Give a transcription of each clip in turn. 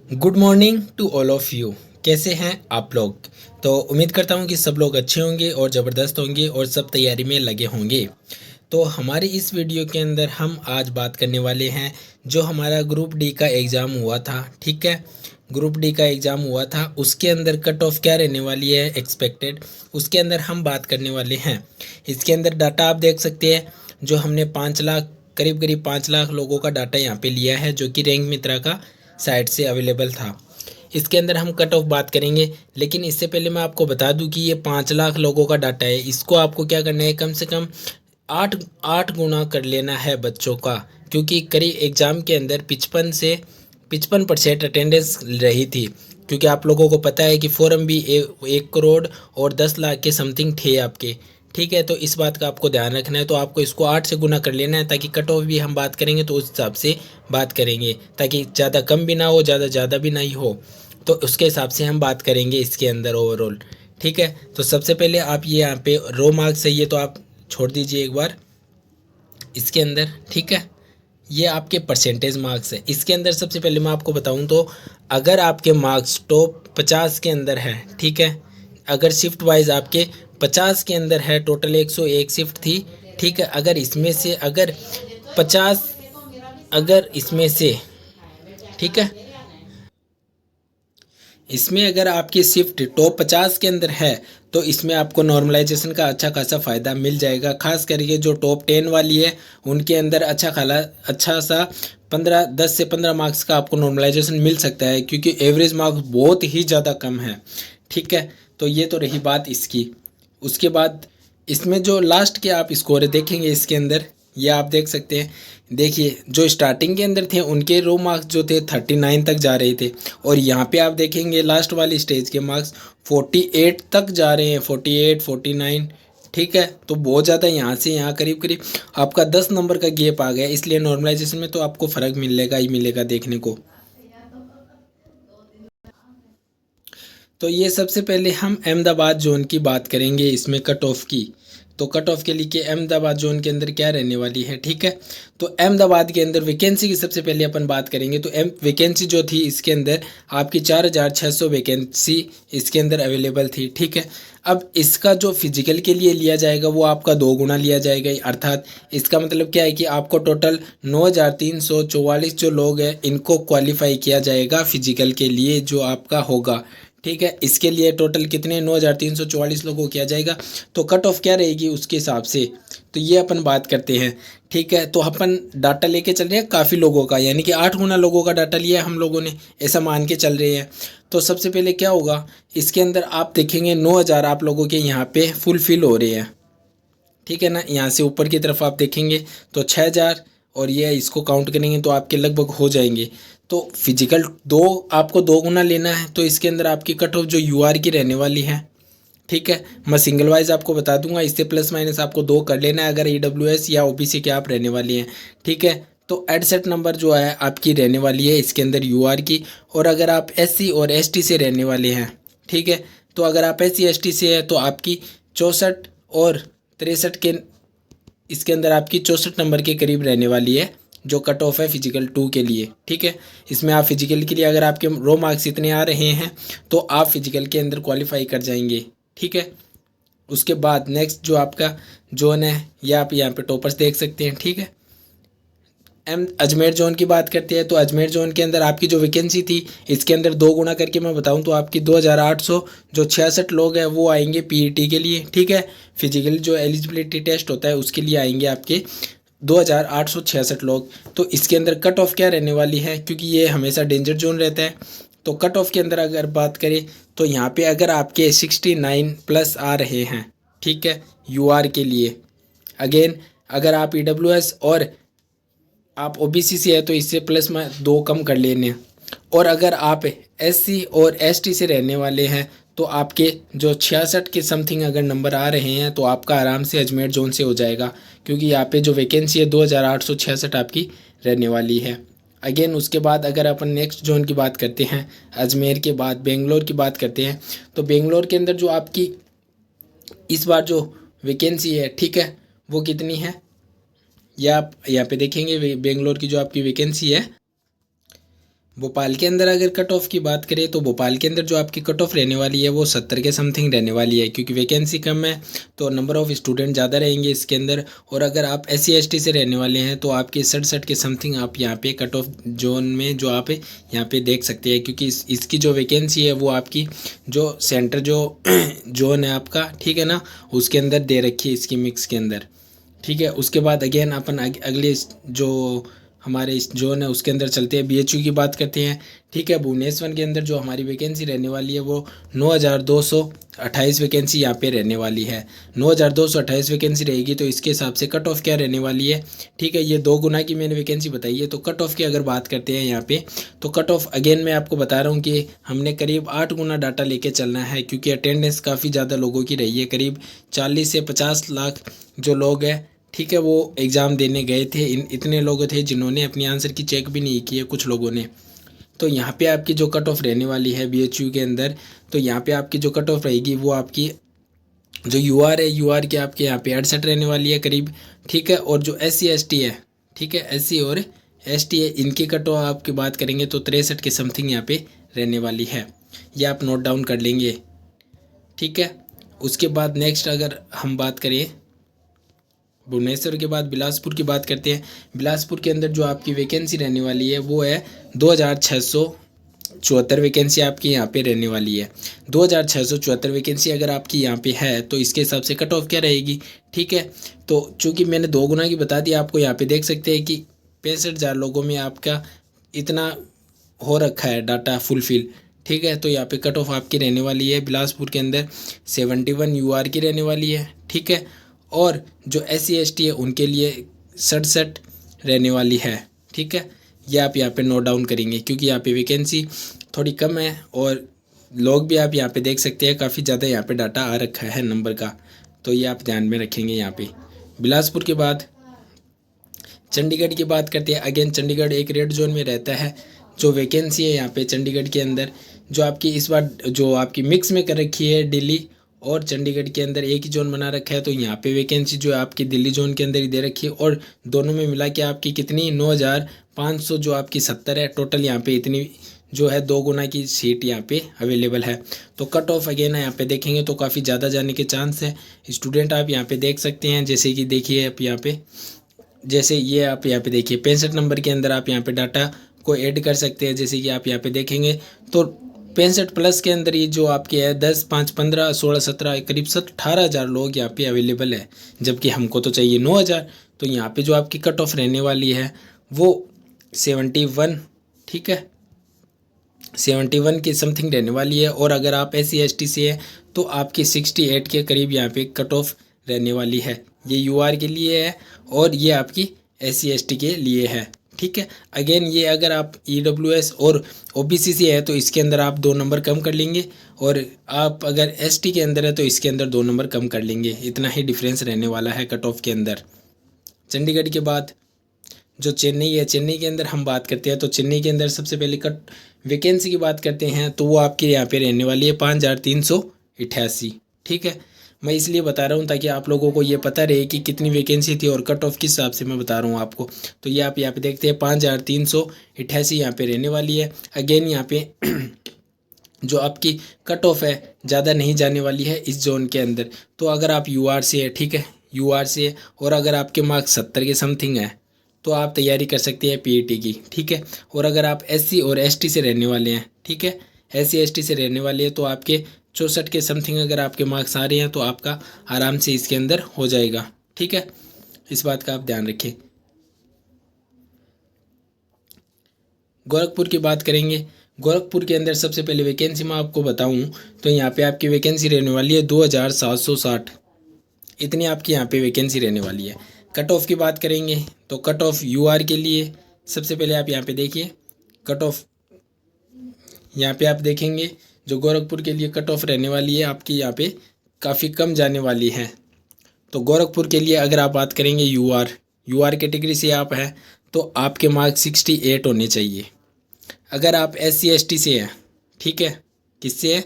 Good morning to all of you. कैसे हैं आप लोग? तो उम्मीद करता हूँ कि सब लोग अच्छे होंगे और ज़बरदस्त होंगे और सब तैयारी में लगे होंगे। तो हमारी इस वीडियो के अंदर हम आज बात करने वाले हैं जो हमारा ग्रुप डी का एग्ज़ाम हुआ था, ठीक है? ग्रुप डी का एग्ज़ाम हुआ था, उसके अंदर कट ऑफ क्या रहने वाली है एक्सपेक्टेड, उसके अंदर हम बात करने वाले हैं। इसके अंदर डाटा आप देख सकते हैं, जो हमने 5 लाख करीब करीब 5 लाख लोगों का डाटा यहाँ पे लिया है, जो कि रैंक मित्रा का साइट से अवेलेबल था। इसके अंदर हम कट ऑफ बात करेंगे, लेकिन इससे पहले मैं आपको बता दूं कि ये 5 लाख लोगों का डाटा है। इसको आपको क्या करना है, कम से कम आठ आठ गुना कर लेना है बच्चों का, क्योंकि करीब एग्ज़ाम के अंदर 55% अटेंडेंस रही थी। क्योंकि आप लोगों को पता है कि फॉर्म भी 1 करोड़ और 10 लाख के समथिंग थे आपके, ठीक है? तो इस बात का आपको ध्यान रखना है। तो आपको इसको 8 से गुना कर लेना है, ताकि कट ऑफ भी हम बात करेंगे तो उस हिसाब से बात करेंगे, ताकि ज़्यादा कम भी ना हो, ज़्यादा ज़्यादा भी नहीं हो। तो उसके हिसाब से हम बात करेंगे इसके अंदर ओवरऑल, ठीक है? तो सबसे पहले आप ये यहाँ पे रो मार्क्स है, ये तो आप छोड़ दीजिए एक बार इसके अंदर, ठीक है? ये आपके परसेंटेज मार्क्स है। इसके अंदर सबसे पहले मैं आपको बताऊं तो अगर आपके मार्क्स टॉप 50 के अंदर है, ठीक है? अगर शिफ्ट वाइज आपके 50 के अंदर है, टोटल 101 शिफ्ट थी, ठीक है? अगर इसमें से अगर 50, अगर इसमें से, ठीक है, इसमें अगर आपकी शिफ्ट टॉप 50 के अंदर है तो इसमें आपको नॉर्मलाइजेशन का अच्छा खासा फ़ायदा मिल जाएगा। खास करके जो टॉप 10 वाली है उनके अंदर अच्छा सा 10 से 15 मार्क्स का आपको नॉर्मलाइजेशन मिल सकता है, क्योंकि एवरेज मार्क्स बहुत ही ज़्यादा कम है, ठीक है? तो ये तो रही बात इसकी। उसके बाद इसमें जो लास्ट के आप स्कोर देखेंगे इसके अंदर, ये आप देख सकते हैं। देखिए, जो स्टार्टिंग के अंदर थे उनके रो मार्क्स जो थे 39 तक जा रहे थे, और यहाँ पे आप देखेंगे लास्ट वाली स्टेज के मार्क्स 48 तक जा रहे हैं, 48 49, ठीक है? तो बहुत ज़्यादा यहाँ से यहाँ करीब करीब आपका 10 नंबर का गैप आ गया। इसलिए नॉर्मलाइजेशन में तो आपको फ़र्क मिलेगा ही मिलेगा देखने को। तो ये सबसे पहले हम अहमदाबाद जोन की बात करेंगे इसमें कट ऑफ की। तो कट ऑफ के लिए अहमदाबाद जोन के अंदर क्या रहने वाली है, ठीक है? तो अहमदाबाद के अंदर वैकेंसी की सबसे पहले अपन बात करेंगे। तो वैकेंसी जो थी इसके अंदर आपकी 4,600 वैकेंसी इसके अंदर अवेलेबल थी, ठीक है? अब इसका जो फिजिकल के लिए लिया जाएगा वो आपका 2 गुना लिया जाएगा, अर्थात इसका मतलब क्या है कि आपको टोटल 9,344 जो लोग हैं इनको क्वालिफाई किया जाएगा फिजिकल के लिए, जो आपका होगा, ठीक है? इसके लिए टोटल कितने 9,344 लोगों को किया जाएगा। तो कट ऑफ क्या रहेगी उसके हिसाब से, तो ये अपन बात करते हैं, ठीक है? तो अपन डाटा लेके चल रहे हैं काफ़ी लोगों का, यानी कि 8 गुना लोगों का डाटा लिया है हम लोगों ने, ऐसा मान के चल रहे हैं। तो सबसे पहले क्या होगा, इसके अंदर आप देखेंगे 9,000 आप लोगों के यहाँ पे फुलफिल हो रहे हैं, ठीक है ना? यहाँ से ऊपर की तरफ आप देखेंगे तो 6,000, और ये इसको काउंट करेंगे तो आपके लगभग हो जाएंगे। तो फिजिकल आपको 2 गुना लेना है, तो इसके अंदर आपकी कट ऑफ जो यूआर की रहने वाली है, ठीक है? मैं सिंगल वाइज आपको बता दूंगा, इससे प्लस माइनस आपको 2 कर लेना है अगर ईडब्ल्यूएस या ओबीसी के आप रहने वाली हैं, ठीक है? तो एडसेट नंबर जो है आपकी रहने वाली है इसके अंदर यूआर की। और अगर आप एससी और एसटी से रहने वाले हैं, ठीक है, तो अगर आप एससी एसटी से है तो आपकी 64 और 63 के इसके अंदर आपकी 64 नंबर के करीब रहने वाली है, जो कट ऑफ है फिजिकल 2 के लिए, ठीक है? इसमें आप फिजिकल के लिए अगर आपके रो मार्क्स इतने आ रहे हैं तो आप फिजिकल के अंदर क्वालिफाई कर जाएंगे, ठीक है? उसके बाद नेक्स्ट जो आपका जोन है, ये आप यहाँ पे टॉपर्स देख सकते हैं, ठीक है? अजमेर जोन की बात करते हैं तो अजमेर जोन के अंदर आपकी जो वैकेंसी थी इसके अंदर 2 गुना करके मैं बताऊं तो आपकी 2,800 जो 66 लोग हैं वो आएंगे पीईटी के लिए, ठीक है? फिजिकल जो एलिजिबिलिटी टेस्ट होता है उसके लिए आएंगे आपके 2,866 लोग। तो इसके अंदर कट ऑफ क्या रहने वाली है, क्योंकि ये हमेशा डेंजर जोन रहता है। तो कट ऑफ के अंदर अगर बात करें तो यहाँ पे अगर आपके 69 प्लस आ रहे हैं, ठीक है, यूआर के लिए, अगेन अगर आप ईडब्ल्यूएस और आप ओबीसी से है तो इससे प्लस में 2 कम कर लेने हैं। और अगर आप एससी और एसटी से रहने वाले हैं तो आपके जो 66 के समथिंग अगर नंबर आ रहे हैं तो आपका आराम से अजमेर जोन से हो जाएगा, क्योंकि यहाँ पे जो वैकेंसी है 2,866 आपकी रहने वाली है। अगेन उसके बाद अगर अपन नेक्स्ट जोन की बात करते हैं, अजमेर के बाद बेंगलोर की बात करते हैं, तो बेंगलोर के अंदर जो आपकी इस बार जो वैकेंसी है, ठीक है, वो कितनी है, या आप यहाँ पे देखेंगे बेंगलोर की जो आपकी वैकेंसी है भोपाल के अंदर अगर कट ऑफ की बात करें तो भोपाल के अंदर जो आपकी कट ऑफ रहने वाली है वो 70 के समथिंग रहने वाली है, क्योंकि वैकेंसी कम है तो नंबर ऑफ़ स्टूडेंट ज़्यादा रहेंगे इसके अंदर। और अगर आप SC ST से रहने वाले हैं तो आपकी 67 के समथिंग आप यहाँ पे कट ऑफ जोन में जो आप यहाँ पे देख सकते हैं, क्योंकि इसकी जो वैकेंसी है वो आपकी जो सेंटर जो जोन है आपका, ठीक है ना, उसके अंदर दे रखी है इसकी मिक्स के अंदर, ठीक है। उसके बाद अगेन अपन अगले जो हमारे इस जोन है उसके अंदर चलते हैं, BHU की बात करते हैं, ठीक है। भुवनेश्वर के अंदर जो हमारी वैकेंसी रहने वाली है वो 9228 वैकेंसी यहाँ पे रहने वाली है। 9228 वैकेंसी रहेगी तो इसके हिसाब से कट ऑफ क्या रहने वाली है, ठीक है। ये 2 गुना की मैंने वैकेंसी बताई है। तो कट ऑफ की अगर बात करते हैं यहाँ पे, तो कट ऑफ अगेन मैं आपको बता रहा हूँ कि हमने करीब 8 गुना डाटा लेके चलना है, क्योंकि अटेंडेंस काफ़ी ज़्यादा लोगों की रही है, करीब 40 से 50 लाख जो लोग हैं, ठीक है, वो एग्ज़ाम देने गए थे। इतने लोग थे जिन्होंने अपनी आंसर की चेक भी नहीं की है कुछ लोगों ने। तो यहाँ पे आपकी जो कट ऑफ रहने वाली है BHU के अंदर, तो यहाँ पे आपकी जो कट ऑफ रहेगी वो आपकी जो UR है, UR के आपके यहाँ पे 68 रहने वाली है करीब, ठीक है। और जो SC ST है, ठीक है, SC और ST है, इनकी कट ऑफ आपकी बात करेंगे तो 63 के समथिंग यहाँ पे रहने वाली है। ये आप नोट डाउन कर लेंगे, ठीक है। उसके बाद नेक्स्ट अगर हम बात करें भुवनेश्वर के बाद बिलासपुर की बात करते हैं। बिलासपुर के अंदर जो आपकी वैकेंसी रहने वाली है वो है 2674 वैकेंसी आपकी यहाँ पे रहने वाली है। 2674 वैकेंसी अगर आपकी यहाँ पे है तो इसके हिसाब से कट ऑफ क्या रहेगी, ठीक है। तो चूँकि मैंने 2 गुना की बता दिया आपको, यहाँ पे देख सकते हैं कि 65,000 लोगों में आपका इतना हो रखा है डाटा फुलफिल, ठीक है। तो यहाँ पे कट ऑफ आपकी रहने वाली है बिलासपुर के अंदर 71 UR की रहने वाली है, ठीक है। और जो SC ST है उनके लिए 67 रहने वाली है, ठीक है। ये आप यहाँ पे नोट डाउन करेंगे, क्योंकि यहाँ पे वैकेंसी थोड़ी कम है और लोग भी आप यहाँ पे देख सकते हैं काफ़ी ज़्यादा यहाँ पे डाटा आ रखा है नंबर का, तो ये आप ध्यान में रखेंगे यहाँ पे। बिलासपुर के बाद चंडीगढ़ की बात करते हैं। अगेन चंडीगढ़ एक रेड जोन में रहता है। जो वैकेंसी है यहाँ पे चंडीगढ़ के अंदर जो आपकी इस बार जो आपकी मिक्स में कर रखी है दिल्ली और चंडीगढ़ के अंदर एक ही जोन बना रखा है, तो यहाँ पे वैकेंसी जो है आपकी दिल्ली जोन के अंदर ही दे रखी है। और दोनों में मिला के आपकी कितनी 9500 जो आपकी 70 है टोटल, यहाँ पे इतनी जो है 2 गुना की सीट यहाँ पे अवेलेबल है। तो कट ऑफ अगेन यहाँ पे देखेंगे तो काफ़ी ज़्यादा जाने के चांस है। स्टूडेंट आप यहाँ पे देख सकते हैं, जैसे कि देखिए आप यहाँ पे, जैसे ये आप यहाँ पे देखिए 65 नंबर के अंदर आप यहाँ पे डाटा को ऐड कर सकते हैं। जैसे कि आप यहाँ पे देखेंगे तो 65 प्लस के अंदर ये जो आपके है 10, 5, 15, 16, 17 करीब 18,000 लोग यहाँ पे अवेलेबल है, जबकि हमको तो चाहिए 9,000। तो यहाँ पे जो आपकी कट ऑफ रहने वाली है वो 71, ठीक है, 71 की समथिंग रहने वाली है। और अगर आप SC ST से है तो आपकी 68 के करीब यहाँ पे कट ऑफ रहने वाली है। ये UR के लिए है और ये आपकी SC ST के लिए है, ठीक है। अगेन ये अगर आप EWS और OBC से है तो इसके अंदर आप 2 नंबर कम कर लेंगे, और आप अगर ST के अंदर है तो इसके अंदर 2 नंबर कम कर लेंगे। इतना ही डिफरेंस रहने वाला है कट ऑफ के अंदर। चंडीगढ़ के बाद जो चेन्नई है, चेन्नई के अंदर हम बात करते हैं तो चेन्नई के अंदर सबसे पहले कट वैकेंसी की बात करते हैं तो वो आपके यहाँ पे रहने वाली है 5388, ठीक है। मैं इसलिए बता रहा हूँ ताकि आप लोगों को ये पता रहे कि कितनी वैकेंसी थी और कट ऑफ किस हिसाब से मैं बता रहा हूँ आपको। तो ये आप यहाँ पे देखते हैं 5388 यहाँ पे रहने वाली है। अगेन यहाँ पे जो आपकी कट ऑफ है ज़्यादा नहीं जाने वाली है इस जोन के अंदर। तो अगर आप UR से है, ठीक है, UR से है, और अगर आपके मार्क्स 70 के समथिंग है तो आप तैयारी कर सकते हैं PAT की, ठीक है। और अगर आप SC और ST से रहने वाले हैं, ठीक है, SC ST से रहने वाले हैं तो आपके 64 के समथिंग अगर आपके मार्क्स आ रहे हैं तो आपका आराम से इसके अंदर हो जाएगा, ठीक है। इस बात का आप ध्यान रखें। गोरखपुर की बात करेंगे। गोरखपुर के अंदर सबसे पहले वैकेंसी मैं आपको बताऊं तो यहाँ पे आपकी वैकेंसी रहने वाली है 2760, इतनी आपकी यहाँ पे वैकेंसी रहने वाली है। कट ऑफ की बात करेंगे तो कट ऑफ UR के लिए सबसे पहले आप यहाँ पे देखिए कट ऑफ, यहाँ पे आप देखेंगे जो गोरखपुर के लिए कट ऑफ रहने वाली है आपकी यहाँ पे काफ़ी कम जाने वाली है। तो गोरखपुर के लिए अगर आप बात करेंगे UR कैटेगरी से आप हैं तो आपके मार्क्स 68 होने चाहिए। अगर आप SC ST से हैं, ठीक है, किससे है,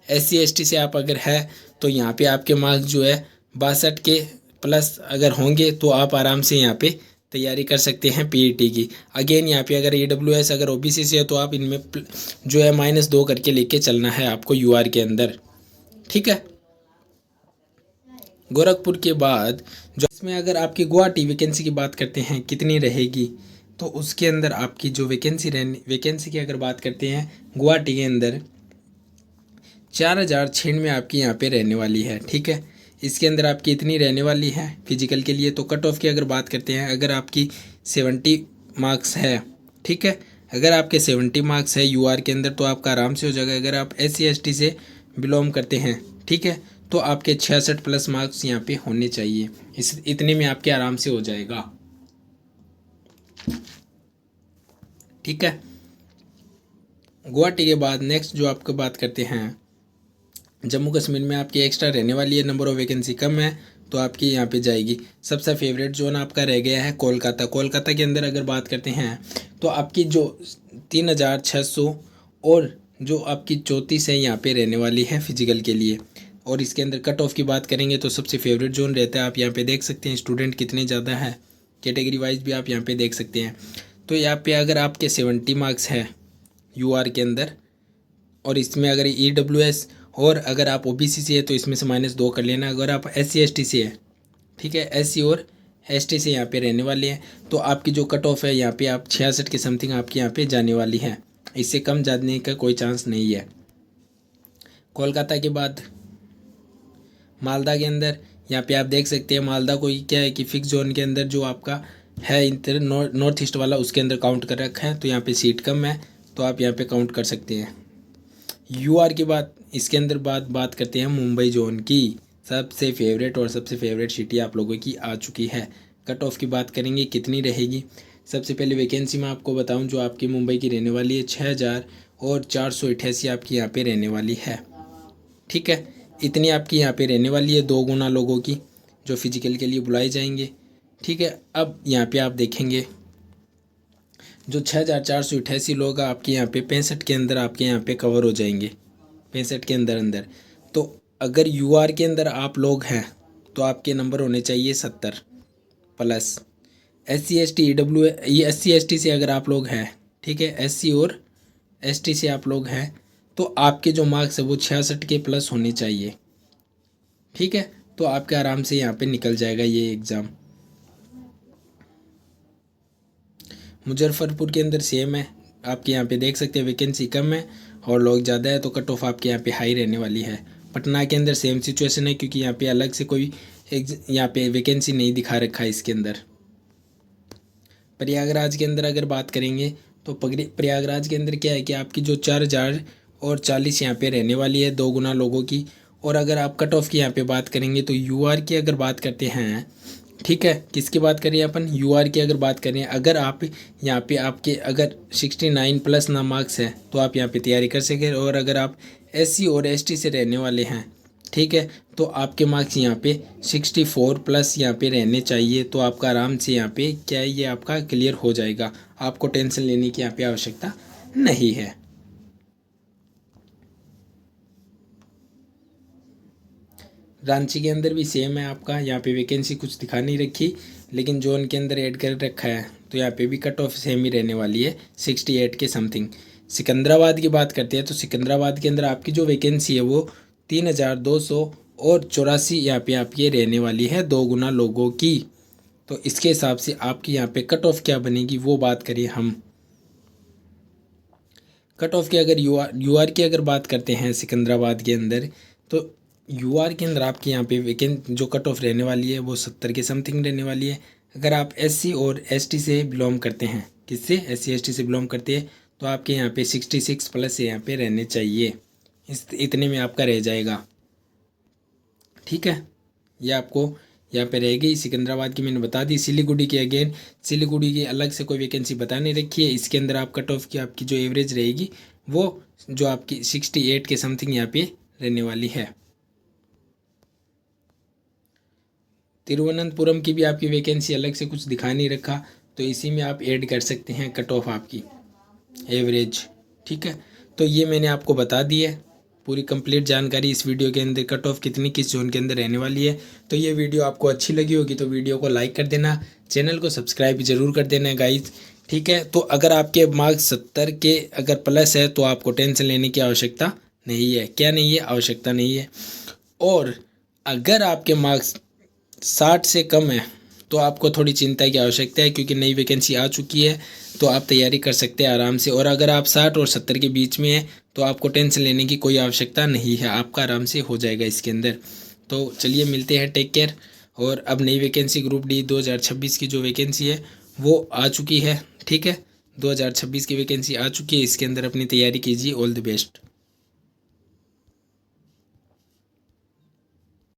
SC ST से आप अगर है तो यहाँ पे आपके मार्क्स जो है 62 के प्लस अगर होंगे तो आप आराम से यहाँ पे तैयारी कर सकते हैं पीईटी की। अगेन यहाँ पे अगर ईडब्ल्यूएस अगर ओबीसी से है तो आप इनमें जो है -2 करके लेके चलना है आपको यूआर के अंदर, ठीक है। गोरखपुर के बाद जो इसमें अगर आपकी गुवाहाटी वैकेंसी की बात करते हैं कितनी रहेगी, तो उसके अंदर आपकी जो वैकेंसी की अगर बात करते हैं गुवाहाटी के अंदर 4096 आपकी यहाँ पे रहने वाली है, ठीक है। इसके अंदर आपकी इतनी रहने वाली है फिजिकल के लिए। तो कट ऑफ की अगर बात करते हैं, अगर आपकी 70 मार्क्स है, ठीक है, अगर आपके 70 मार्क्स है यूआर के अंदर तो आपका आराम से हो जाएगा। अगर आप SC/ST से बिलोंग करते हैं, ठीक है, तो आपके 66+ मार्क्स यहाँ पे होने चाहिए। इतने में आपके आराम से हो जाएगा, ठीक है। गुवाहाटी के बाद नेक्स्ट जो आपको बात करते हैं, जम्मू कश्मीर में आपकी एक्स्ट्रा रहने वाली है, नंबर ऑफ वैकेंसी कम है तो आपकी यहाँ पे जाएगी। सबसे फेवरेट जोन आपका रह गया है कोलकाता। कोलकाता के अंदर अगर बात करते हैं तो आपकी जो 3600 और जो आपकी 34 है यहाँ पे रहने वाली है फिजिकल के लिए। और इसके अंदर कट ऑफ की बात करेंगे तो सबसे फेवरेट जोन रहता है, आप यहाँ पे देख सकते हैं स्टूडेंट कितने ज़्यादा है, कैटेगरी वाइज भी आप यहाँ पे देख सकते हैं। तो यहाँ पे अगर आपके 70 मार्क्स है यूआर के अंदर और इसमें अगर ईडब्ल्यूएस और अगर आप ओबीसी से है तो इसमें से -2 कर लेना। अगर आप SC/ST से है, ठीक है, SC और ST से यहाँ पे रहने वाले हैं तो आपकी जो कट ऑफ है यहाँ पे आप 66 के समथिंग आपकी यहाँ पे जाने वाली है, इससे कम जाने का कोई चांस नहीं है। कोलकाता के बाद मालदा के अंदर यहाँ पे आप देख सकते हैं, मालदा को क्या है कि फिक्स जोन के अंदर जो आपका है इंटर नॉर्थ ईस्ट वाला उसके अंदर काउंट कर रखा है, तो यहाँ पे सीट कम है तो आप यहाँ पे काउंट कर सकते हैं। यूआर के बाद इसके अंदर बात करते हैं मुंबई जोन की। सबसे फेवरेट और सबसे फेवरेट सिटी आप लोगों की आ चुकी है। कट ऑफ की बात करेंगे कितनी रहेगी। सबसे पहले वैकेंसी मैं आपको बताऊं जो आपकी मुंबई की रहने वाली है 6488 आपकी यहाँ पे रहने वाली है, ठीक है। इतनी आपकी यहाँ पे रहने वाली है 2 गुना लोगों की जो फिजिकल के लिए बुलाए जाएंगे, ठीक है। अब यहाँ पे आप देखेंगे जो 6488 लोग आपके यहाँ पे 65 के अंदर आपके यहाँ पे कवर हो जाएंगे, 65 के अंदर। तो अगर यूआर के अंदर आप लोग हैं तो आपके नंबर होने चाहिए 70 प्लस। SC/ST ये SC/ST से अगर आप लोग हैं, ठीक है, SC और ST से आप लोग हैं तो आपके जो मार्क्स है वो 66 के प्लस होने चाहिए, ठीक है। तो आपके आराम से यहाँ पे निकल जाएगा ये एग्ज़ाम। मुजफ्फरपुर के अंदर सेम है, आपके यहाँ पे देख सकते हैं वैकेंसी कम है और लोग ज़्यादा है तो कट ऑफ आपके यहाँ पे हाई रहने वाली है। पटना के अंदर सेम सिचुएशन है क्योंकि यहाँ पे अलग से कोई यहाँ पे वैकेंसी नहीं दिखा रखा है इसके अंदर। प्रयागराज के अंदर अगर बात करेंगे तो प्रयागराज के अंदर क्या है कि आपकी जो 4040 यहाँ पे रहने वाली है 2 गुना लोगों की। और अगर आप कट ऑफ की यहाँ पे बात करेंगे तो यूआर की अगर बात करते हैं, ठीक है, किसकी बात करें अपन, यूआर की अगर बात करें, अगर आप यहाँ पे आपके अगर 69+ ना मार्क्स है तो आप यहाँ पे तैयारी कर सकें। और अगर आप SC और ST से रहने वाले हैं, ठीक है, तो आपके मार्क्स यहाँ पे 64+ यहाँ पे रहने चाहिए तो आपका आराम से यहाँ पे क्या है ये आपका क्लियर हो जाएगा। आपको टेंशन लेने की यहाँ पे आवश्यकता नहीं है। रांची के अंदर भी सेम है आपका, यहाँ पे वैकेंसी कुछ दिखा नहीं रखी लेकिन जोन के अंदर ऐड कर रखा है तो यहाँ पे भी कट ऑफ सेम ही रहने वाली है 68 के समथिंग। सिकंदराबाद की बात करते हैं तो सिकंदराबाद के अंदर आपकी जो वैकेंसी है वो 3284 यहाँ पे आपकी रहने वाली है 2 गुना लोगों की। तो इसके हिसाब से आपकी यहाँ पे कट ऑफ क्या बनेगी वो बात करें हम। कट ऑफ की अगर यूआर की अगर बात करते हैं सिकंदराबाद के अंदर तो यूआर के अंदर आपके यहाँ पे जो कट ऑफ रहने वाली है वो 70 के समथिंग रहने वाली है। अगर आप SC और ST से बिलोंग करते हैं, किससे, SC/ST से बिलोंग करते हैं तो आपके यहाँ पे 66+ यहाँ पे रहने चाहिए, इतने में आपका रह जाएगा, ठीक है। ये आपको यहाँ पे रहेगी। सिकंदराबाद की मैंने बता दी। सिलीगुड़ी की अगेन सिलीगुड़ी की अलग से कोई वैकेंसी बता नहीं रखी है। इसके अंदर आप कट ऑफ की आपकी जो एवरेज रहेगी वो जो आपकी 68 के समथिंग यहाँ पे रहने वाली है। तिरुवनंतपुरम की भी आपकी वैकेंसी अलग से कुछ दिखा नहीं रखा तो इसी में आप ऐड कर सकते हैं कट ऑफ आपकी एवरेज, ठीक है। तो ये मैंने आपको बता दी है। पूरी कंप्लीट जानकारी इस वीडियो के अंदर, कट ऑफ कितनी किस जोन के अंदर रहने वाली है। तो ये वीडियो आपको अच्छी लगी होगी तो वीडियो को लाइक कर देना, चैनल को सब्सक्राइब ज़रूर कर देना गाइज, ठीक है। तो अगर आपके मार्क्स 70 के अगर प्लस है तो आपको टेंशन लेने की आवश्यकता नहीं है। क्या नहीं है? आवश्यकता नहीं है। और अगर आपके मार्क्स 60 से कम है तो आपको थोड़ी चिंता की आवश्यकता है, क्योंकि नई वैकेंसी आ चुकी है तो आप तैयारी कर सकते हैं आराम से। और अगर आप 60 और 70 के बीच में हैं तो आपको टेंशन लेने की कोई आवश्यकता नहीं है, आपका आराम से हो जाएगा इसके अंदर। तो चलिए मिलते हैं, टेक केयर। और अब नई वैकेंसी ग्रुप डी 2026 की जो वैकेंसी है वो आ चुकी है, ठीक है। 2026 की वैकेंसी आ चुकी है, इसके अंदर अपनी तैयारी कीजिए। All the best.